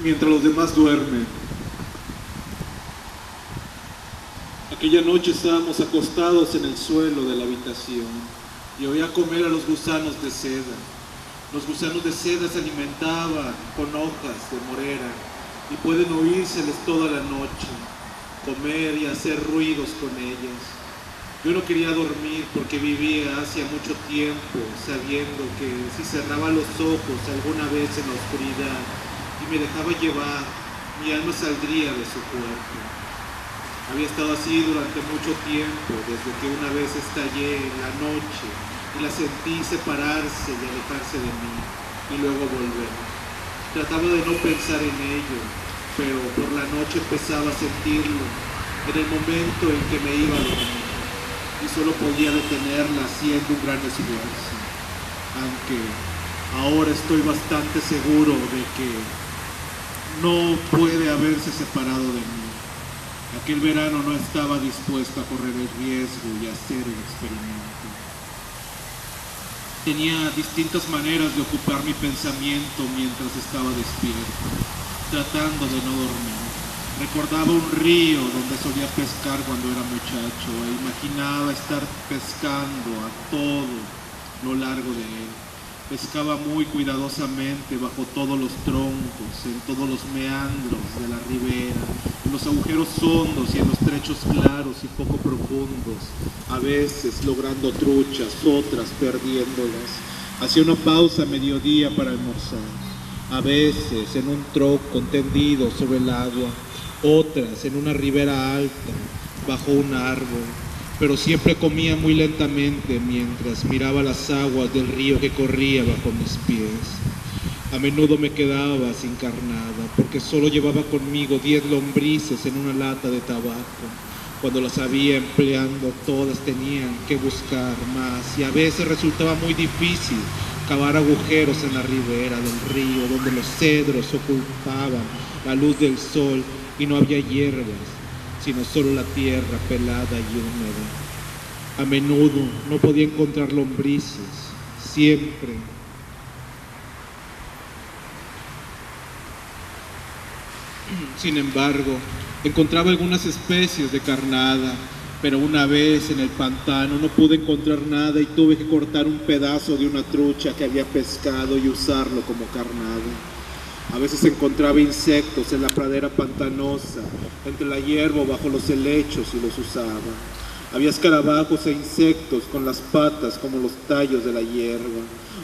mientras los demás duermen. Aquella noche estábamos acostados en el suelo de la habitación y oía comer a los gusanos de seda. Los gusanos de seda se alimentaban con hojas de morera y pueden oírseles toda la noche, comer y hacer ruidos con ellas. Yo no quería dormir porque vivía hacía mucho tiempo sabiendo que si cerraba los ojos alguna vez en la oscuridad y me dejaba llevar, mi alma saldría de su cuerpo. Había estado así durante mucho tiempo, desde que una vez estallé en la noche y la sentí separarse y alejarse de mí, y luego volver. Trataba de no pensar en ello, pero por la noche empezaba a sentirlo, en el momento en que me iba a dormir, y solo podía detenerla haciendo un gran esfuerzo, aunque ahora estoy bastante seguro de que no puede haberse separado de mí. Aquel verano no estaba dispuesta a correr el riesgo y hacer el experimento. Tenía distintas maneras de ocupar mi pensamiento mientras estaba despierto, tratando de no dormir. Recordaba un río donde solía pescar cuando era muchacho e imaginaba estar pescando a todo lo largo de él. Pescaba muy cuidadosamente bajo todos los troncos, en todos los meandros de la ribera, en los agujeros hondos y en los trechos claros y poco profundos, a veces logrando truchas, otras perdiéndolas. Hacía una pausa a mediodía para almorzar, a veces en un tronco tendido sobre el agua, otras en una ribera alta, bajo un árbol, pero siempre comía muy lentamente mientras miraba las aguas del río que corría bajo mis pies. A menudo me quedaba sin carnada, porque solo llevaba conmigo 10 lombrices en una lata de tabaco. Cuando las había empleando, todas tenían que buscar más, y a veces resultaba muy difícil cavar agujeros en la ribera del río, donde los cedros ocultaban la luz del sol y no había hierbas, sino solo la tierra pelada y húmeda. A menudo no podía encontrar lombrices, siempre. Sin embargo, encontraba algunas especies de carnada, pero una vez en el pantano no pude encontrar nada y tuve que cortar un pedazo de una trucha que había pescado y usarlo como carnada. A veces encontraba insectos en la pradera pantanosa, entre la hierba o bajo los helechos y los usaba. Había escarabajos e insectos con las patas como los tallos de la hierba,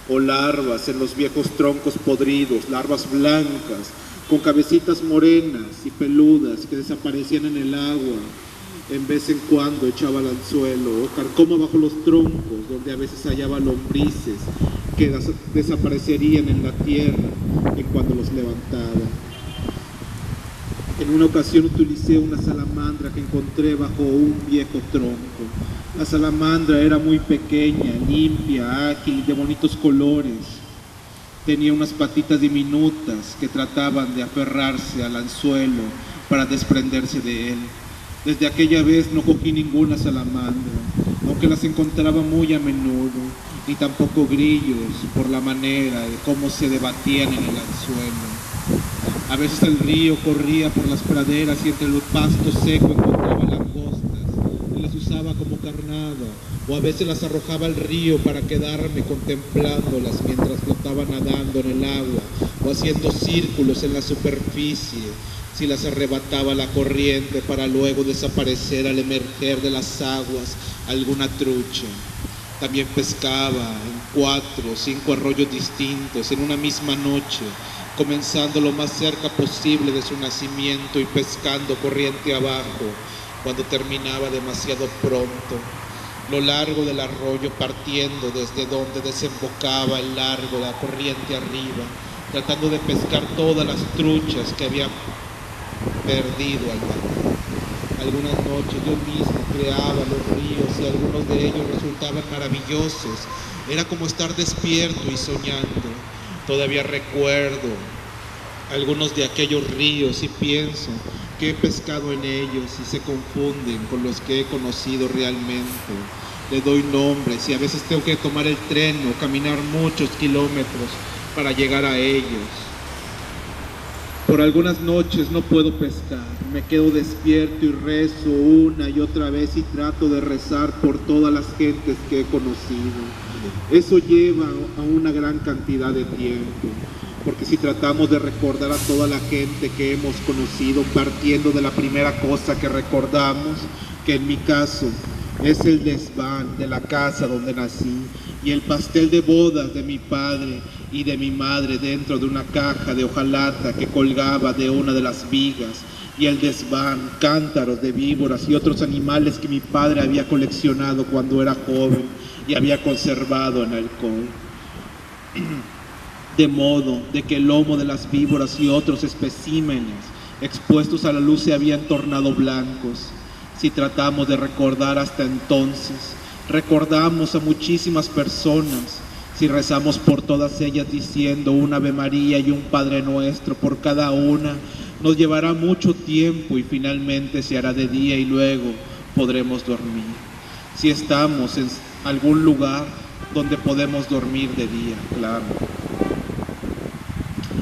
o larvas en los viejos troncos podridos, larvas blancas, con cabecitas morenas y peludas que desaparecían en el agua. En vez en cuando echaba al anzuelo, o carcoma bajo los troncos, donde a veces hallaba lombrices que desaparecerían en la tierra en cuando los levantaba. En una ocasión utilicé una salamandra que encontré bajo un viejo tronco. La salamandra era muy pequeña, limpia, ágil y de bonitos colores. Tenía unas patitas diminutas que trataban de aferrarse al anzuelo para desprenderse de él. Desde aquella vez no cogí ninguna salamandra, aunque las encontraba muy a menudo, ni tampoco grillos por la manera de cómo se debatían en el anzuelo. A veces el río corría por las praderas y entre el pasto seco encontraba langostas y las usaba como carnada, o a veces las arrojaba al río para quedarme contemplándolas mientras flotaba nadando en el agua o haciendo círculos en la superficie, si las arrebataba la corriente para luego desaparecer al emerger de las aguas alguna trucha. También pescaba en 4 o 5 arroyos distintos en una misma noche, comenzando lo más cerca posible de su nacimiento y pescando corriente abajo cuando terminaba demasiado pronto. Lo largo del arroyo partiendo desde donde desembocaba el largo de la corriente arriba, tratando de pescar todas las truchas que había perdido al mar. Algunas noches yo mismo creaba los ríos y algunos de ellos resultaban maravillosos. Era como estar despierto y soñando. Todavía recuerdo algunos de aquellos ríos y pienso que he pescado en ellos y se confunden con los que he conocido realmente. Le doy nombres y a veces tengo que tomar el tren o caminar muchos kilómetros para llegar a ellos. Por algunas noches no puedo pescar, me quedo despierto y rezo una y otra vez y trato de rezar por todas las gentes que he conocido. Eso lleva a una gran cantidad de tiempo, porque si tratamos de recordar a toda la gente que hemos conocido, partiendo de la primera cosa que recordamos, que en mi caso es el desván de la casa donde nací y el pastel de bodas de mi padre y de mi madre dentro de una caja de hojalata que colgaba de una de las vigas, y el desván, cántaros de víboras y otros animales que mi padre había coleccionado cuando era joven y había conservado en alcohol. De modo de que el lomo de las víboras y otros especímenes expuestos a la luz se habían tornado blancos. Si tratamos de recordar hasta entonces, recordamos a muchísimas personas. Si rezamos por todas ellas diciendo un Ave María y un Padre Nuestro por cada una, nos llevará mucho tiempo y finalmente se hará de día y luego podremos dormir. Si estamos en algún lugar donde podemos dormir de día, claro.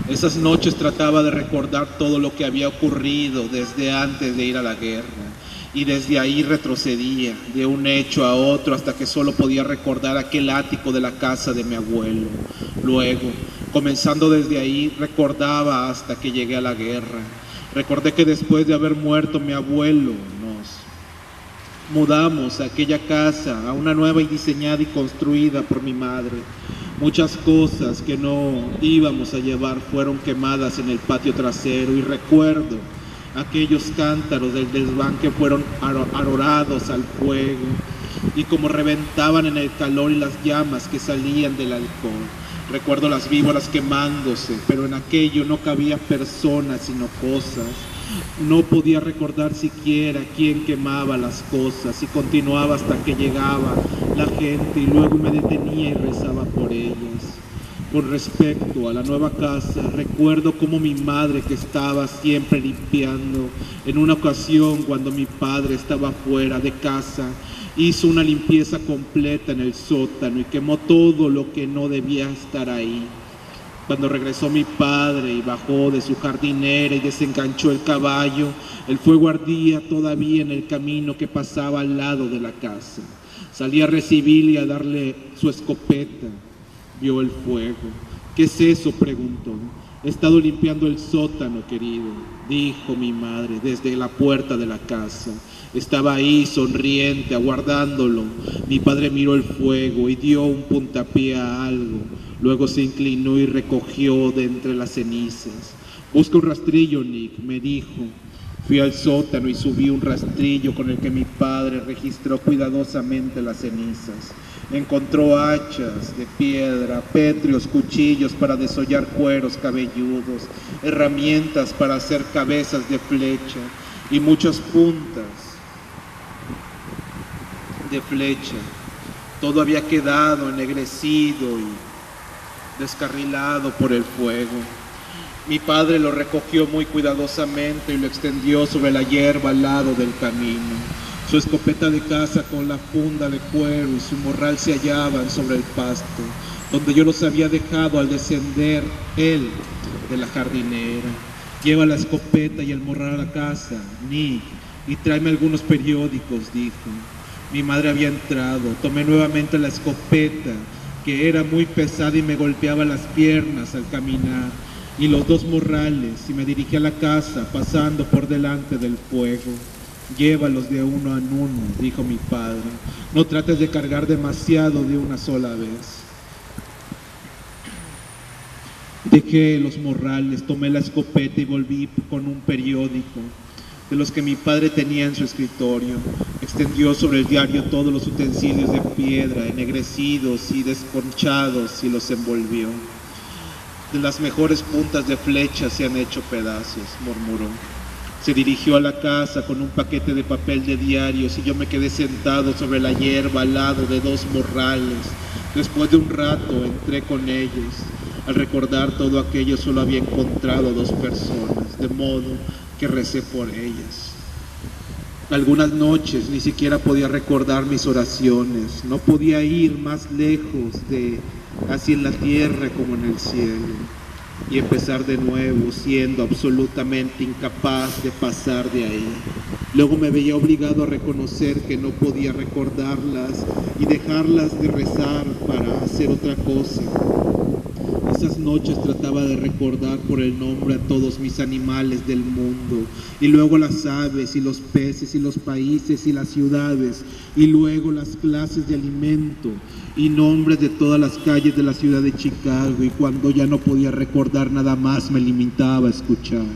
Esas noches trataba de recordar todo lo que había ocurrido desde antes de ir a la guerra. Y desde ahí retrocedía de un hecho a otro hasta que solo podía recordar aquel ático de la casa de mi abuelo. Luego, comenzando desde ahí, recordaba hasta que llegué a la guerra. Recordé que después de haber muerto mi abuelo, nos mudamos a aquella casa, a una nueva y diseñada y construida por mi madre. Muchas cosas que no íbamos a llevar fueron quemadas en el patio trasero y recuerdo aquellos cántaros del desván que fueron arorados al fuego y como reventaban en el calor y las llamas que salían del alcohol. Recuerdo las víboras quemándose, pero en aquello no cabía personas sino cosas. No podía recordar siquiera quién quemaba las cosas y continuaba hasta que llegaba la gente y luego me detenía y rezaba por ellas. Con respecto a la nueva casa, recuerdo cómo mi madre, que estaba siempre limpiando, en una ocasión cuando mi padre estaba fuera de casa, hizo una limpieza completa en el sótano y quemó todo lo que no debía estar ahí. Cuando regresó mi padre y bajó de su jardinera y desenganchó el caballo, el fuego ardía todavía en el camino que pasaba al lado de la casa. Salí a recibirle y a darle su escopeta. Vio el fuego. ¿Qué es eso?, preguntó. He estado limpiando el sótano, querido, dijo mi madre desde la puerta de la casa. Estaba ahí sonriente, aguardándolo. Mi padre miró el fuego y dio un puntapié a algo. Luego se inclinó y recogió de entre las cenizas. Busca un rastrillo, Nick, me dijo. Fui al sótano y subí un rastrillo con el que mi padre registró cuidadosamente las cenizas. Encontró hachas de piedra, pétreos, cuchillos para desollar cueros cabelludos, herramientas para hacer cabezas de flecha y muchas puntas de flecha. Todo había quedado ennegrecido y descarrilado por el fuego. Mi padre lo recogió muy cuidadosamente y lo extendió sobre la hierba al lado del camino. Su escopeta de caza con la funda de cuero y su morral se hallaban sobre el pasto, donde yo los había dejado al descender él de la jardinera. Lleva la escopeta y el morral a la casa, Nick, y tráeme algunos periódicos, dijo. Mi madre había entrado, tomé nuevamente la escopeta, que era muy pesada y me golpeaba las piernas al caminar, y los dos morrales, y me dirigí a la casa, pasando por delante del fuego. Llévalos de uno en uno, dijo mi padre. No trates de cargar demasiado de una sola vez. Dejé los morrales, tomé la escopeta y volví con un periódico de los que mi padre tenía en su escritorio. Extendió sobre el diario todos los utensilios de piedra, ennegrecidos y desconchados, y los envolvió. De las mejores puntas de flecha se han hecho pedazos, murmuró. Se dirigió a la casa con un paquete de papel de diarios y yo me quedé sentado sobre la hierba al lado de dos morrales. Después de un rato entré con ellos. Al recordar todo aquello solo había encontrado dos personas, de modo que recé por ellas. Algunas noches ni siquiera podía recordar mis oraciones, no podía ir más lejos de así en la tierra como en el cielo. y empezar de nuevo siendo absolutamente incapaz de pasar de ahí. Luego me veía obligado a reconocer que no podía recordarlas y dejarlas de rezar para hacer otra cosa. Esas noches trataba de recordar por el nombre a todos mis animales del mundo, y luego las aves y los peces y los países y las ciudades, y luego las clases de alimento y nombres de todas las calles de la ciudad de Chicago, y cuando ya no podía recordar nada más me limitaba a escuchar.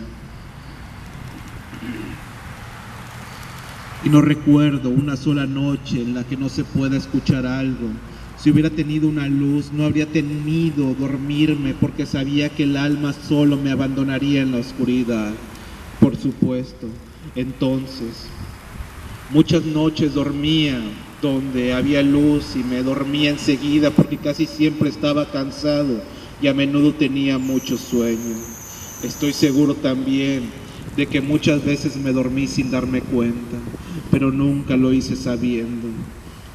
Y no recuerdo una sola noche en la que no se pueda escuchar algo. Si hubiera tenido una luz, no habría temido dormirme porque sabía que el alma solo me abandonaría en la oscuridad. Por supuesto, entonces, muchas noches dormía donde había luz y me dormía enseguida porque casi siempre estaba cansado y a menudo tenía mucho sueño. Estoy seguro también de que muchas veces me dormí sin darme cuenta, pero nunca lo hice sabiendo.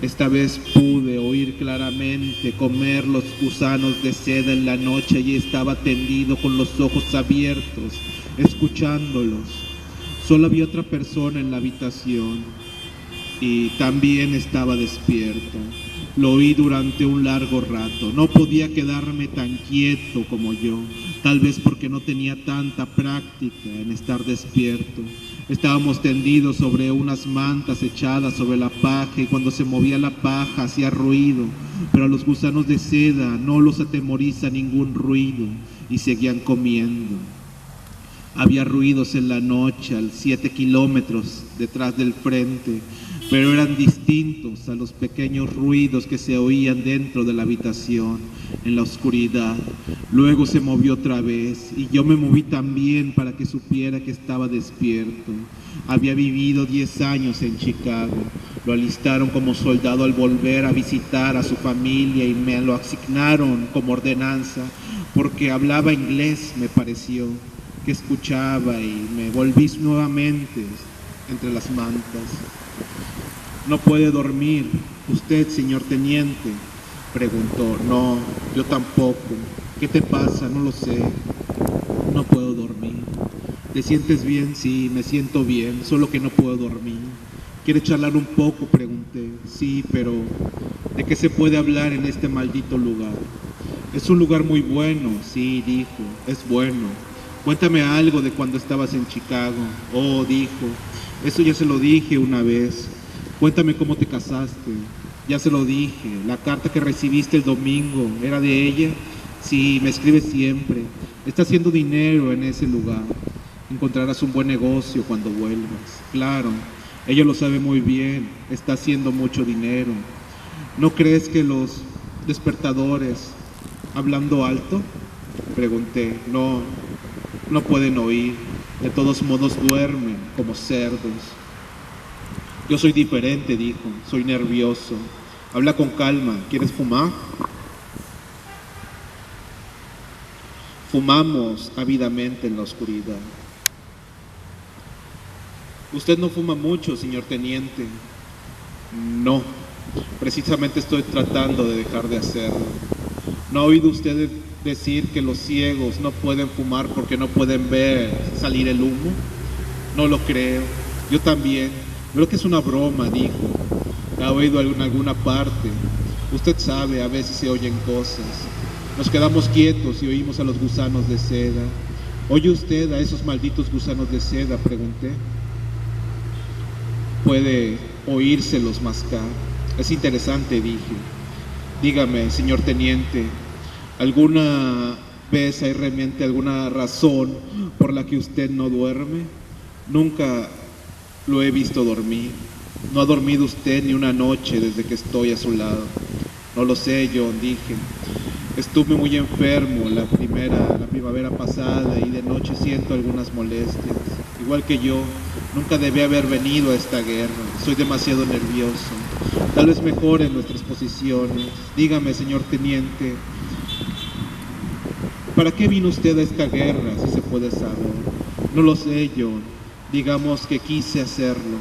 Esta vez pude oír claramente comer los gusanos de seda en la noche y estaba tendido con los ojos abiertos, escuchándolos. Solo había otra persona en la habitación y también estaba despierto. Lo oí durante un largo rato. No podía quedarme tan quieto como yo, tal vez porque no tenía tanta práctica en estar despierto. Estábamos tendidos sobre unas mantas echadas sobre la paja y cuando se movía la paja hacía ruido, pero a los gusanos de seda no los atemoriza ningún ruido y seguían comiendo. Había ruidos en la noche a 7 kilómetros detrás del frente, pero eran distintos a los pequeños ruidos que se oían dentro de la habitación, en la oscuridad. Luego se movió otra vez y yo me moví también para que supiera que estaba despierto. Había vivido 10 años en Chicago. Lo alistaron como soldado al volver a visitar a su familia y me lo asignaron como ordenanza porque hablaba inglés, me pareció, que escuchaba y me volví nuevamente entre las mantas. ¿No puede dormir usted, señor teniente?, preguntó. No, yo tampoco. ¿Qué te pasa? No lo sé. No puedo dormir. ¿Te sientes bien? Sí, me siento bien, solo que no puedo dormir. ¿Quieres charlar un poco?, pregunté. Sí, pero ¿de qué se puede hablar en este maldito lugar? Es un lugar muy bueno. Sí, dijo, es bueno. Cuéntame algo de cuando estabas en Chicago. Oh, dijo, eso ya se lo dije una vez. Cuéntame cómo te casaste. Ya se lo dije. La carta que recibiste el domingo, ¿era de ella? Sí, me escribe siempre. Está haciendo dinero en ese lugar. Encontrarás un buen negocio cuando vuelvas. Claro, ella lo sabe muy bien. Está haciendo mucho dinero. ¿No crees que los despertadores, hablando alto? Pregunté. No, no pueden oír. De todos modos duermen como cerdos. Yo soy diferente, dijo. Soy nervioso. Habla con calma. ¿Quieres fumar? Fumamos ávidamente en la oscuridad. Usted no fuma mucho, señor teniente. No, precisamente estoy tratando de dejar de hacerlo. ¿No ha oído usted decir que los ciegos no pueden fumar porque no pueden ver salir el humo? No lo creo. Yo también. Creo que es una broma, dijo. ¿La ha oído en alguna parte? Usted sabe, a veces se oyen cosas. Nos quedamos quietos y oímos a los gusanos de seda. ¿Oye usted a esos malditos gusanos de seda?, pregunté. Puede oírselos mascar. Es interesante, dije. Dígame, señor teniente, ¿alguna vez hay realmente alguna razón por la que usted no duerme? Nunca lo he visto dormir. No ha dormido usted ni una noche desde que estoy a su lado. No lo sé, John, dije. Estuve muy enfermo la primavera pasada y de noche siento algunas molestias. Igual que yo, nunca debí haber venido a esta guerra. Soy demasiado nervioso. Tal vez mejoren nuestras posiciones. Dígame, señor teniente, ¿para qué vino usted a esta guerra, si se puede saber? No lo sé, John. Digamos que quise hacerlo.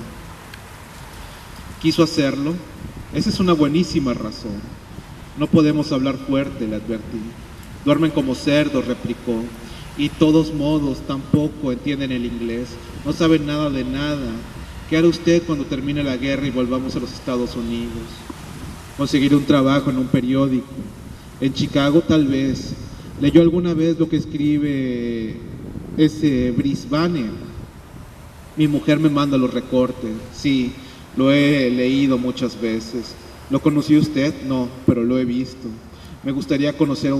¿Quiso hacerlo? Esa es una buenísima razón. No podemos hablar fuerte, le advertí. Duermen como cerdos, replicó. Y todos modos tampoco entienden el inglés. No saben nada de nada. ¿Qué hará usted cuando termine la guerra y volvamos a los Estados Unidos? Conseguir un trabajo en un periódico. En Chicago tal vez. ¿Leyó alguna vez lo que escribe ese Brisbane? Mi mujer me manda los recortes. Sí, lo he leído muchas veces. ¿Lo conoció usted? No, pero lo he visto. Me gustaría conocer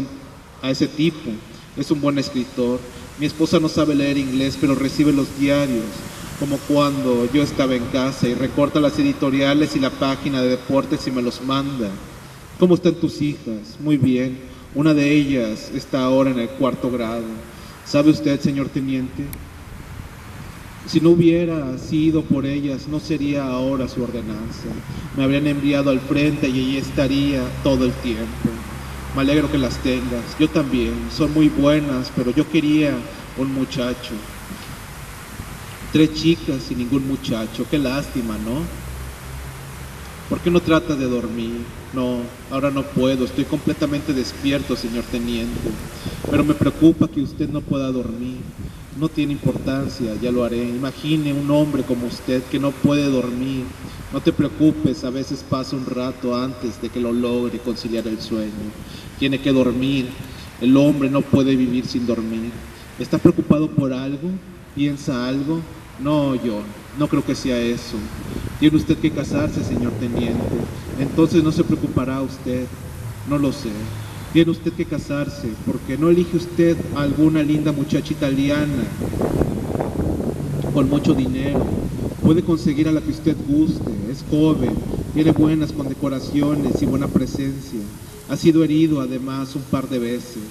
a ese tipo. Es un buen escritor. Mi esposa no sabe leer inglés, pero recibe los diarios, como cuando yo estaba en casa, y recorta las editoriales y la página de deportes y me los manda. ¿Cómo están tus hijas? Muy bien. Una de ellas está ahora en el 4º grado. ¿Sabe usted, señor teniente? Si no hubiera sido por ellas, no sería ahora su ordenanza. Me habrían enviado al frente y allí estaría todo el tiempo. Me alegro que las tengas. Yo también. Son muy buenas, pero yo quería un muchacho. 3 chicas y ningún muchacho. Qué lástima, ¿no? ¿Por qué no tratas de dormir? No, ahora no puedo. Estoy completamente despierto, señor teniente. Pero me preocupa que usted no pueda dormir. No tiene importancia, ya lo haré. Imagine un hombre como usted que no puede dormir. No te preocupes, a veces pasa un rato antes de que lo logre conciliar el sueño. Tiene que dormir. El hombre no puede vivir sin dormir. ¿Está preocupado por algo? ¿Piensa algo? No, John, no creo que sea eso. Tiene usted que casarse, señor teniente. Entonces no se preocupará usted. No lo sé. Tiene usted que casarse, porque no elige usted a alguna linda muchacha italiana con mucho dinero. Puede conseguir a la que usted guste. Es joven, tiene buenas condecoraciones y buena presencia. Ha sido herido además un par de veces.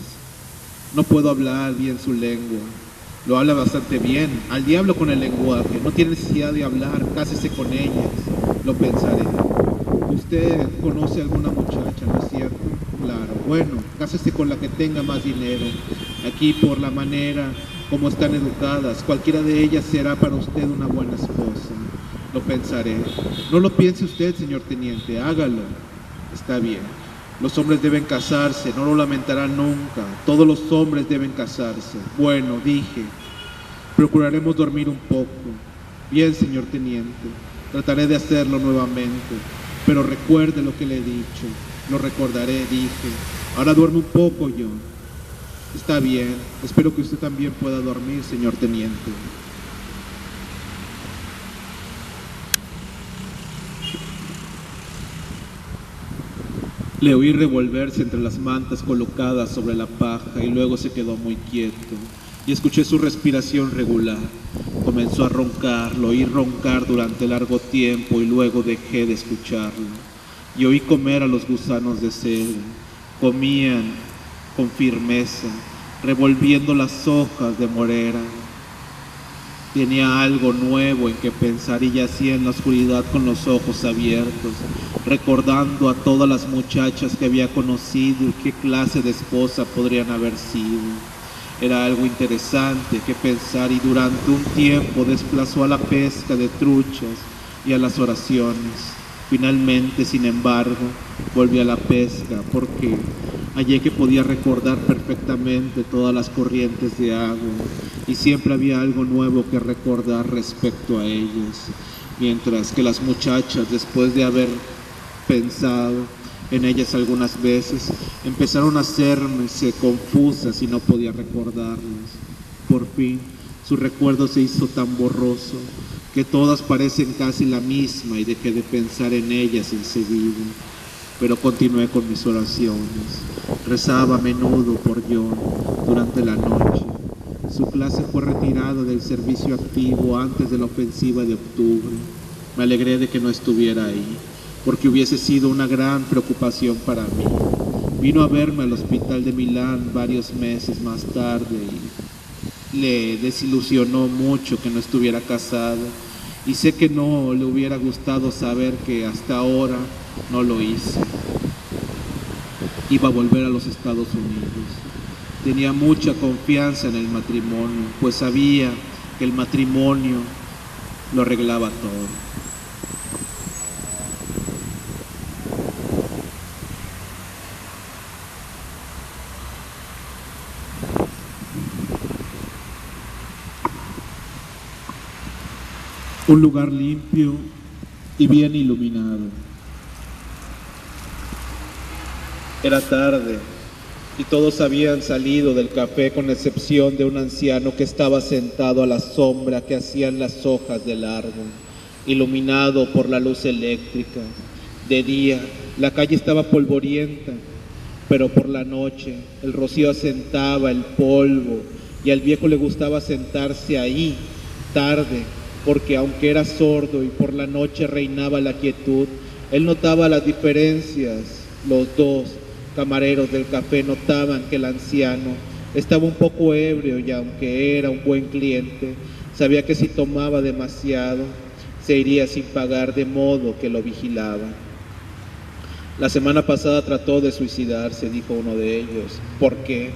No puedo hablar bien su lengua. Lo habla bastante bien. Al diablo con el lenguaje. No tiene necesidad de hablar. Cásese con ellas. Lo pensaré. Usted conoce a alguna muchacha, ¿no es cierto? Claro. Bueno, cásese con la que tenga más dinero. Aquí, por la manera como están educadas, cualquiera de ellas será para usted una buena esposa. Lo pensaré. No lo piense usted, señor teniente. Hágalo. Está bien. Los hombres deben casarse, no lo lamentarán nunca. Todos los hombres deben casarse. Bueno, dije, procuraremos dormir un poco. Bien, señor teniente, trataré de hacerlo nuevamente. Pero recuerde lo que le he dicho. Lo recordaré, dije. Ahora duerme un poco, John. Está bien. Espero que usted también pueda dormir, señor teniente. Le oí revolverse entre las mantas colocadas sobre la paja y luego se quedó muy quieto. Y escuché su respiración regular. Comenzó a roncar, lo oí roncar durante largo tiempo y luego dejé de escucharlo. Y oí comer a los gusanos de seda. Comían con firmeza, revolviendo las hojas de morera. Tenía algo nuevo en que pensar y yacía en la oscuridad con los ojos abiertos, recordando a todas las muchachas que había conocido y qué clase de esposa podrían haber sido. Era algo interesante que pensar y durante un tiempo desplazó a la pesca de truchas y a las oraciones. Finalmente, sin embargo, volví a la pesca porque hallé que podía recordar perfectamente todas las corrientes de agua y siempre había algo nuevo que recordar respecto a ellas, mientras que las muchachas, después de haber pensado en ellas algunas veces, empezaron a hacerse confusas y no podía recordarlas. Por fin, su recuerdo se hizo tan borroso que todas parecen casi la misma y dejé de pensar en ellas enseguida. Pero continué con mis oraciones. Rezaba a menudo por John durante la noche. Su clase fue retirada del servicio activo antes de la ofensiva de octubre. Me alegré de que no estuviera ahí, porque hubiese sido una gran preocupación para mí. Vino a verme al hospital de Milán varios meses más tarde y le desilusionó mucho que no estuviera casado. Y sé que no le hubiera gustado saber que hasta ahora no lo hice. Iba a volver a los Estados Unidos. Tenía mucha confianza en el matrimonio, pues sabía que el matrimonio lo arreglaba todo. Un lugar limpio y bien iluminado. Era tarde y todos habían salido del café con excepción de un anciano que estaba sentado a la sombra que hacían las hojas del árbol, iluminado por la luz eléctrica. De día, la calle estaba polvorienta, pero por la noche el rocío asentaba el polvo y al viejo le gustaba sentarse ahí, tarde, porque aunque era sordo y por la noche reinaba la quietud, él notaba las diferencias. Los dos camareros del café notaban que el anciano estaba un poco ebrio y aunque era un buen cliente, sabía que si tomaba demasiado, se iría sin pagar, de modo que lo vigilaba. La semana pasada trató de suicidarse, dijo uno de ellos. ¿Por qué?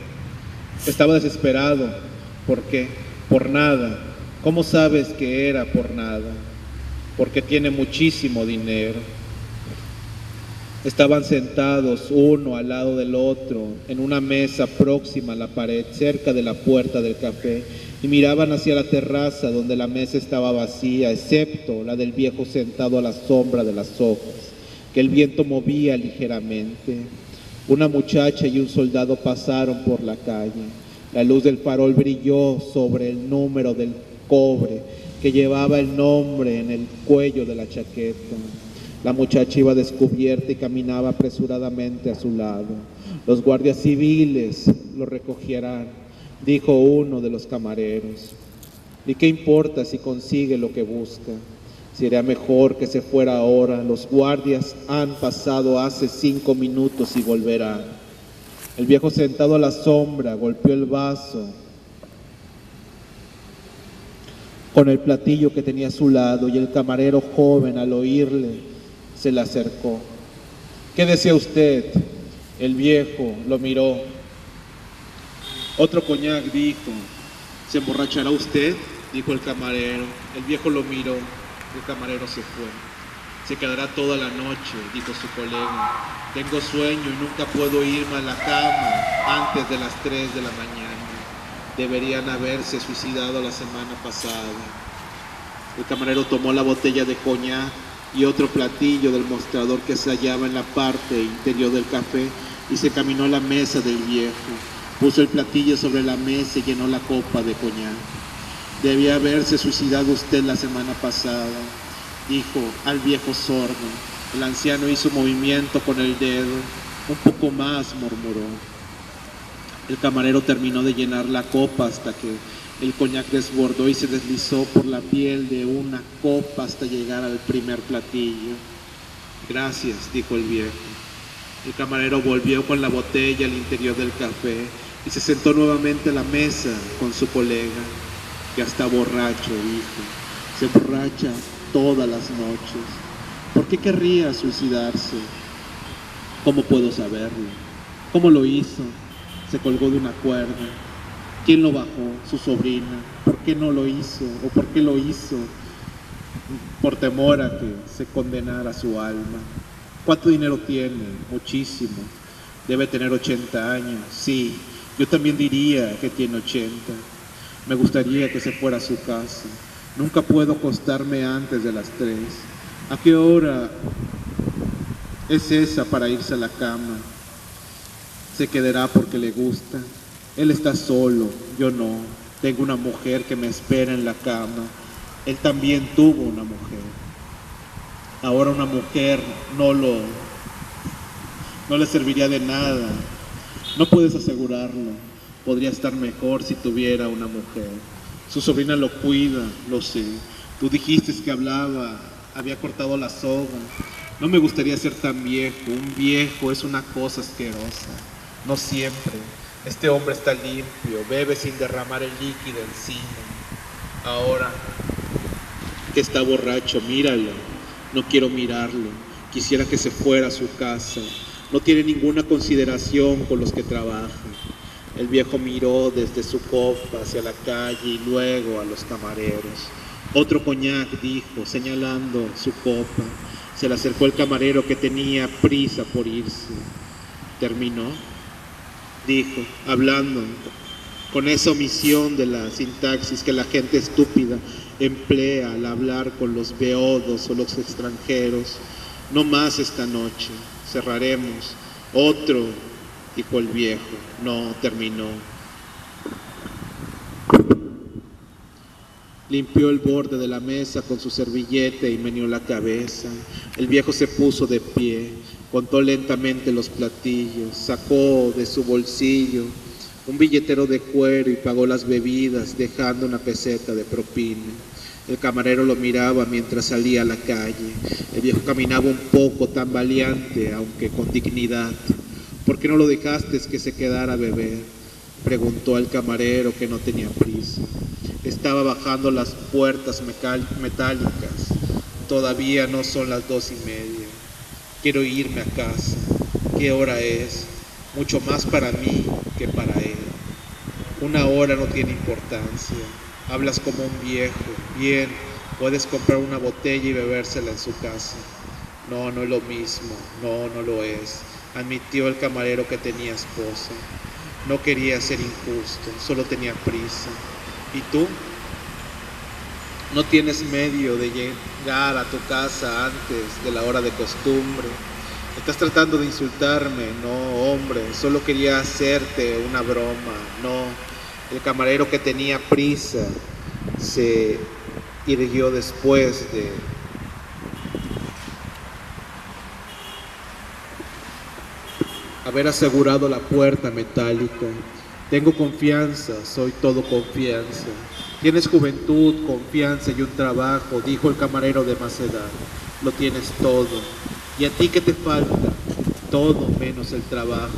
Estaba desesperado. ¿Por qué? Por nada. ¿Cómo sabes que era por nada? Porque tiene muchísimo dinero. Estaban sentados uno al lado del otro en una mesa próxima a la pared, cerca de la puerta del café, y miraban hacia la terraza donde la mesa estaba vacía, excepto la del viejo sentado a la sombra de las hojas, que el viento movía ligeramente. Una muchacha y un soldado pasaron por la calle. La luz del farol brilló sobre el número del cobre que llevaba el nombre en el cuello de la chaqueta. La muchacha iba descubierta y caminaba apresuradamente a su lado. Los guardias civiles lo recogieran, dijo uno de los camareros. ¿Y qué importa si consigue lo que busca? Sería mejor que se fuera ahora. Los guardias han pasado hace 5 minutos y volverán. El viejo sentado a la sombra golpeó el vaso con el platillo que tenía a su lado y el camarero joven, al oírle, se le acercó. ¿Qué desea usted? El viejo lo miró. Otro coñac, dijo. ¿Se emborrachará usted? Dijo el camarero. El viejo lo miró. El camarero se fue. Se quedará toda la noche, dijo su colega. Tengo sueño y nunca puedo irme a la cama antes de las 3 de la mañana. Deberían haberse suicidado la semana pasada. El camarero tomó la botella de coñac y otro platillo del mostrador que se hallaba en la parte interior del café y se caminó a la mesa del viejo. Puso el platillo sobre la mesa y llenó la copa de coñac. Debía haberse suicidado usted la semana pasada, dijo al viejo sordo. El anciano hizo movimiento con el dedo. Un poco más, murmuró. El camarero terminó de llenar la copa hasta que el coñac desbordó y se deslizó por la piel de una copa hasta llegar al primer platillo. Gracias, dijo el viejo. El camarero volvió con la botella al interior del café y se sentó nuevamente a la mesa con su colega. Ya está borracho, dijo. Se emborracha todas las noches. ¿Por qué querría suicidarse? ¿Cómo puedo saberlo? ¿Cómo lo hizo? Se colgó de una cuerda. ¿Quién lo bajó? Su sobrina. ¿Por qué no lo hizo? ¿O por qué lo hizo? Por temor a que se condenara su alma. ¿Cuánto dinero tiene? Muchísimo. Debe tener 80 años. Sí, yo también diría que tiene 80. Me gustaría que se fuera a su casa. Nunca puedo acostarme antes de las 3. ¿A qué hora es esa para irse a la cama? Se quedará porque le gusta. Él está solo, yo no. Tengo una mujer que me espera en la cama. Él también tuvo una mujer. Ahora una mujer no le serviría de nada. No puedes asegurarlo. Podría estar mejor si tuviera una mujer. Su sobrina lo cuida, lo sé. Tú dijiste que había cortado la soga. No me gustaría ser tan viejo. Un viejo es una cosa asquerosa. No siempre. Este hombre está limpio, bebe sin derramar el líquido encima. Ahora que está borracho, míralo. No quiero mirarlo. Quisiera que se fuera a su casa. No tiene ninguna consideración con los que trabajan. El viejo miró desde su copa hacia la calle y luego a los camareros. Otro coñac, dijo, señalando su copa. Se le acercó el camarero que tenía prisa por irse. ¿Terminó? Dijo, hablando con esa omisión de la sintaxis que la gente estúpida emplea al hablar con los beodos o los extranjeros. No más esta noche, cerraremos. Otro, dijo el viejo. No, terminó. Limpió el borde de la mesa con su servilleta y meneó la cabeza. El viejo se puso de pie, contó lentamente los platillos, sacó de su bolsillo un billetero de cuero y pagó las bebidas, dejando una peseta de propina. El camarero lo miraba mientras salía a la calle. El viejo caminaba un poco tambaleante, aunque con dignidad. ¿Por qué no lo dejaste que se quedara a beber?, preguntó al camarero, que no tenía prisa. Estaba bajando las puertas metálicas. Todavía no son las 2:30. Quiero irme a casa. ¿Qué hora es? Mucho más para mí que para él. Una hora no tiene importancia. Hablas como un viejo. Bien, puedes comprar una botella y bebérsela en su casa. No, no es lo mismo. No, no lo es, admitió el camarero, que tenía esposa. No quería ser injusto, solo tenía prisa. ¿Y tú? No tienes medio de llegar a tu casa antes de la hora de costumbre. Estás tratando de insultarme. No, hombre, solo quería hacerte una broma. No. El camarero, que tenía prisa, se irguió después de haber asegurado la puerta metálica. Tengo confianza, soy todo confianza. Tienes juventud, confianza y un trabajo, dijo el camarero de más edad. Lo tienes todo. ¿Y a ti qué te falta? Todo menos el trabajo.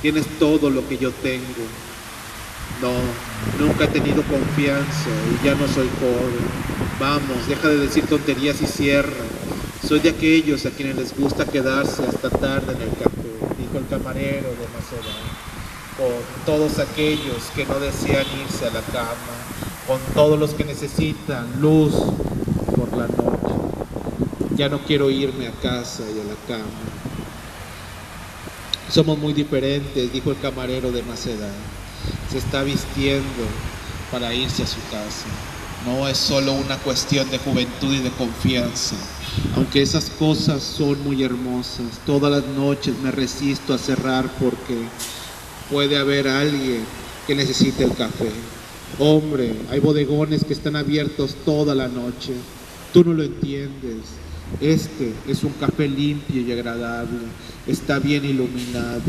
Tienes todo lo que yo tengo. No, nunca he tenido confianza y ya no soy joven. Vamos, deja de decir tonterías y cierra. Soy de aquellos a quienes les gusta quedarse hasta tarde en el café, dijo el camarero de más edad. Con todos aquellos que no desean irse a la cama, con todos los que necesitan luz por la noche. Ya no quiero irme a casa y a la cama. Somos muy diferentes, dijo el camarero de más edad. Se está vistiendo para irse a su casa. No es solo una cuestión de juventud y de confianza. Aunque esas cosas son muy hermosas, todas las noches me resisto a cerrar porque puede haber alguien que necesite el café. Hombre, hay bodegones que están abiertos toda la noche. Tú no lo entiendes. Este es un café limpio y agradable. Está bien iluminado.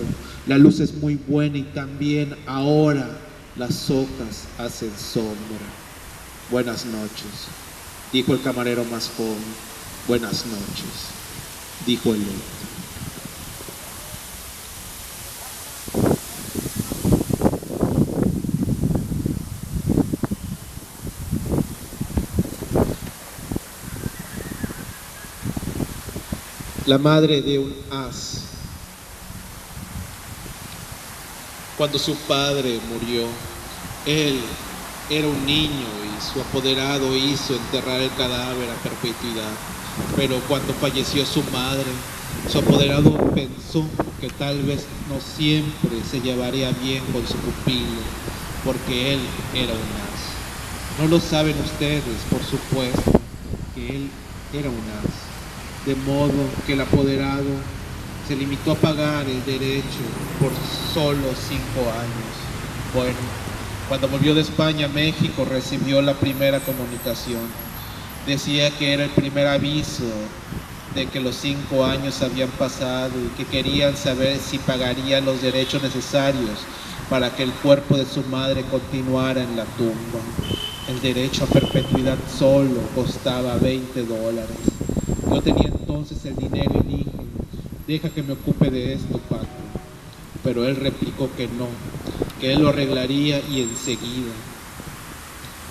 La luz es muy buena y también ahora las hojas hacen sombra. Buenas noches, dijo el camarero más joven. Buenas noches, dijo el otro. La madre de un as. Cuando su padre murió, él era un niño y su apoderado hizo enterrar el cadáver a perpetuidad. Pero cuando falleció su madre, su apoderado pensó que tal vez no siempre se llevaría bien con su pupilo, porque él era un as. No lo saben ustedes, por supuesto, que él era un as. De modo que el apoderado se limitó a pagar el derecho por solo 5 años. Bueno, cuando volvió de España a México, recibió la primera comunicación. Decía que era el primer aviso de que los 5 años habían pasado y que querían saber si pagaría los derechos necesarios para que el cuerpo de su madre continuara en la tumba. El derecho a perpetuidad solo costaba $20. Yo tenía entonces el dinero y dije: deja que me ocupe de esto, Paco. Pero él replicó que no, que él lo arreglaría y enseguida.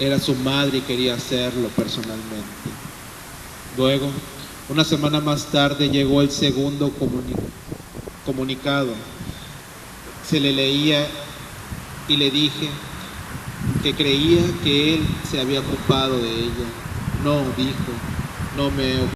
Era su madre y quería hacerlo personalmente. Luego, una semana más tarde, llegó el segundo comunicado. Se le leía y le dije que creía que él se había ocupado de ella. No, dijo, no me he ocupado.